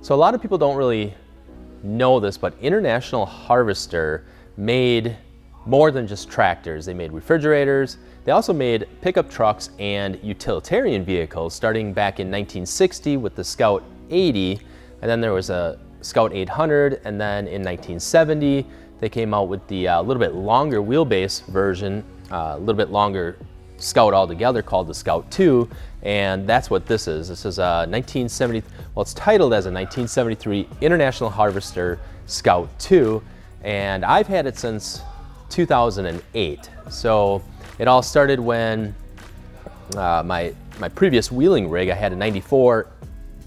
So a lot of people don't really know this, but International Harvester made more than just tractors. They made refrigerators. They also made pickup trucks and utilitarian vehicles, starting back in 1960 with the Scout 80, and then there was a Scout 800, and then in 1970 they came out with the little bit longer wheelbase version, a little bit longer Scout altogether, called the Scout 2, and that's what this is. This is a 1970, well, it's titled as a 1973 International Harvester Scout 2, and I've had it since 2008. So it all started when my previous wheeling rig, I had a 94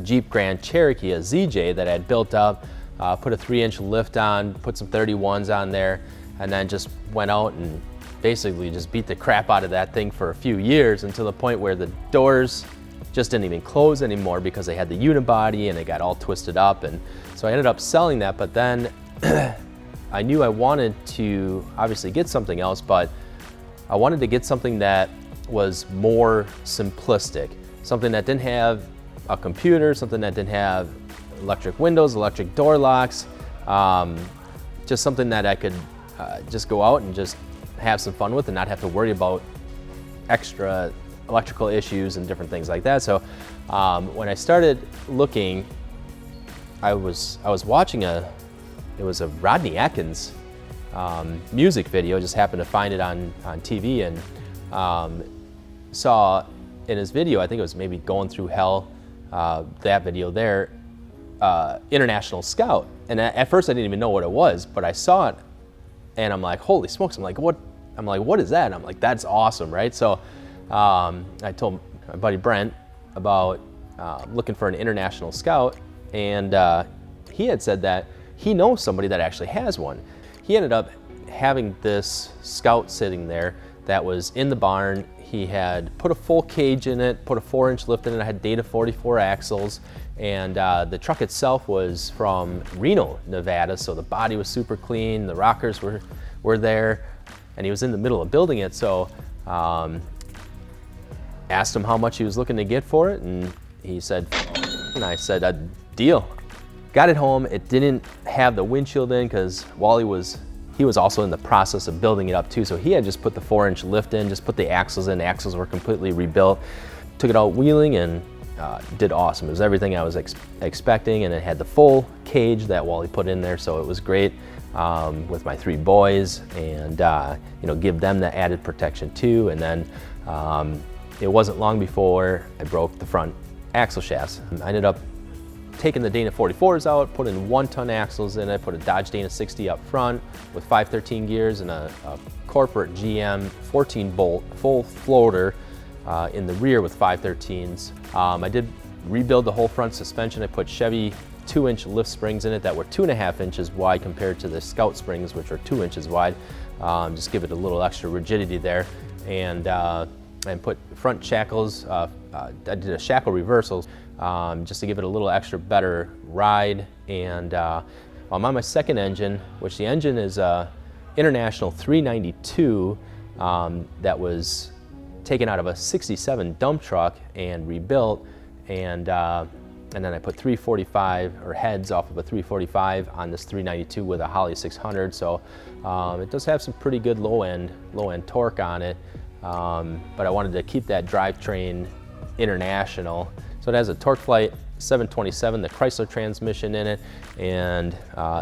Jeep Grand Cherokee, a ZJ that I had built up, put a 3-inch lift on, put some 31s on there, and then just went out and basically just beat the crap out of that thing for a few years, until the point where the doors just didn't even close anymore because they had the unibody and they got all twisted up. And so I ended up selling that, but then I knew I wanted to obviously get something else, but I wanted to get something that was more simplistic, something that didn't have a computer, something that didn't have electric windows, electric door locks, just something that I could just go out and just have some fun with and not have to worry about extra electrical issues and different things like that. So when I started looking, I was watching it was a Rodney Atkins music video. Just happened to find it on TV, and saw in his video, I think it was maybe Going Through Hell, that video there, International Scout. And at first I didn't even know what it was, but I saw it and I'm like, holy smokes, I'm like, what is that? And I'm like, that's awesome, right? So I told my buddy Brent about looking for an International Scout, and he had said that he knows somebody that actually has one. He ended up having this Scout sitting there that was in the barn. He had put a full cage in it, put a 4-inch lift in it, had Data 44 axles, and the truck itself was from Reno, Nevada, so the body was super clean, the rockers were there, and he was in the middle of building it. So asked him how much he was looking to get for it, and he said, and I said, a deal. Got it home. It didn't have the windshield in because Wally was also in the process of building it up too, so he had just put the 4-inch lift in, just put the axles in. The axles were completely rebuilt. Took it out wheeling and did awesome. It was everything I was expecting, and it had the full cage that Wally put in there, so it was great with my 3 boys, and give them the added protection too. And then it wasn't long before I broke the front axle shafts. I ended up taking the Dana 44s out, putting 1-ton axles in it, put a Dodge Dana 60 up front with 513 gears and a corporate GM 14-bolt full floater in the rear with 513s. I did rebuild the whole front suspension. I put Chevy 2-inch lift springs in it that were 2.5 inches wide compared to the Scout springs, which are 2 inches wide. Just give it a little extra rigidity there. And put front shackles. I did a shackle reversals just to give it a little extra better ride. And I'm on my second engine, which the engine is International 392 that was taken out of a 67 dump truck and rebuilt, and then I put 345 or heads off of a 345 on this 392 with a Holley 600. So it does have some pretty good low end torque on it, but I wanted to keep that drivetrain international. So it has a TorqueFlite 727, the Chrysler transmission in it, and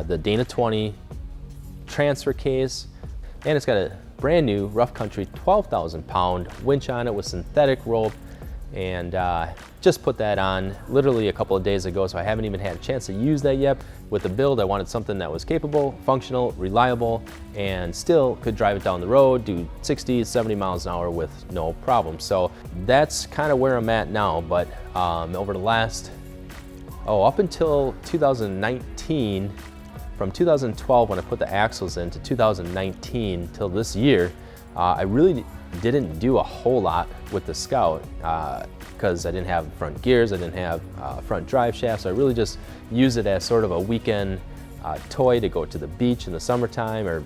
the Dana 20 transfer case, and it's got a brand new Rough Country 12,000 pound winch on it with synthetic rope, and just put that on literally a couple of days ago, so I haven't even had a chance to use that yet. With the build, I wanted something that was capable, functional, reliable, and still could drive it down the road, do 60, 70 miles an hour with no problem. So that's kind of where I'm at now, but over the last, up until 2019, from 2012 when I put the axles in to 2019 till this year, I really didn't do a whole lot with the Scout because I didn't have front gears, I didn't have front drive shafts, so I really just used it as sort of a weekend toy to go to the beach in the summertime, or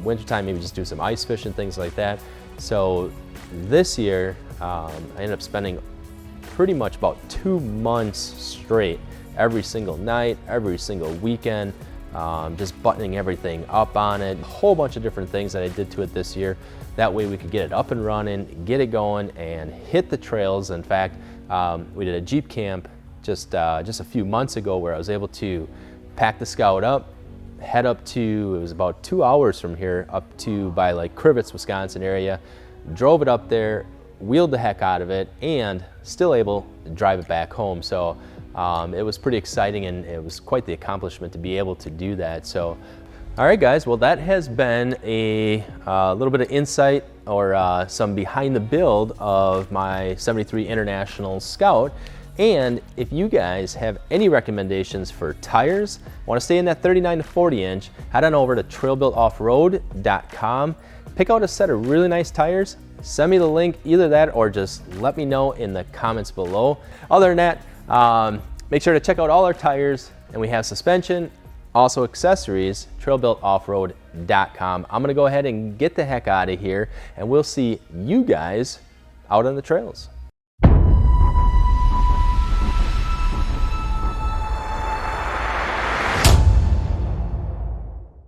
wintertime, maybe just do some ice fishing, things like that. So this year I ended up spending pretty much about 2 months straight every single night, every single weekend, just buttoning everything up on it. A whole bunch of different things that I did to it this year. That way we could get it up and running, get it going, and hit the trails. In fact, we did a Jeep camp just a few months ago where I was able to pack the Scout up, head up to, it was about 2 hours from here, up to by like Crivets, Wisconsin area, drove it up there, wheeled the heck out of it, and still able to drive it back home. So it was pretty exciting, and it was quite the accomplishment to be able to do that. So, all right guys, well that has been a little bit of insight or some behind the build of my 73 International Scout. And if you guys have any recommendations for tires, want to stay in that 39 to 40 inch, head on over to trailbuiltoffroad.com, pick out a set of really nice tires, send me the link, either that or just let me know in the comments below. Other than that, make sure to check out all our tires, and we have suspension, also accessories, trailbuiltoffroad.com. I'm gonna go ahead and get the heck out of here, and we'll see you guys out on the trails.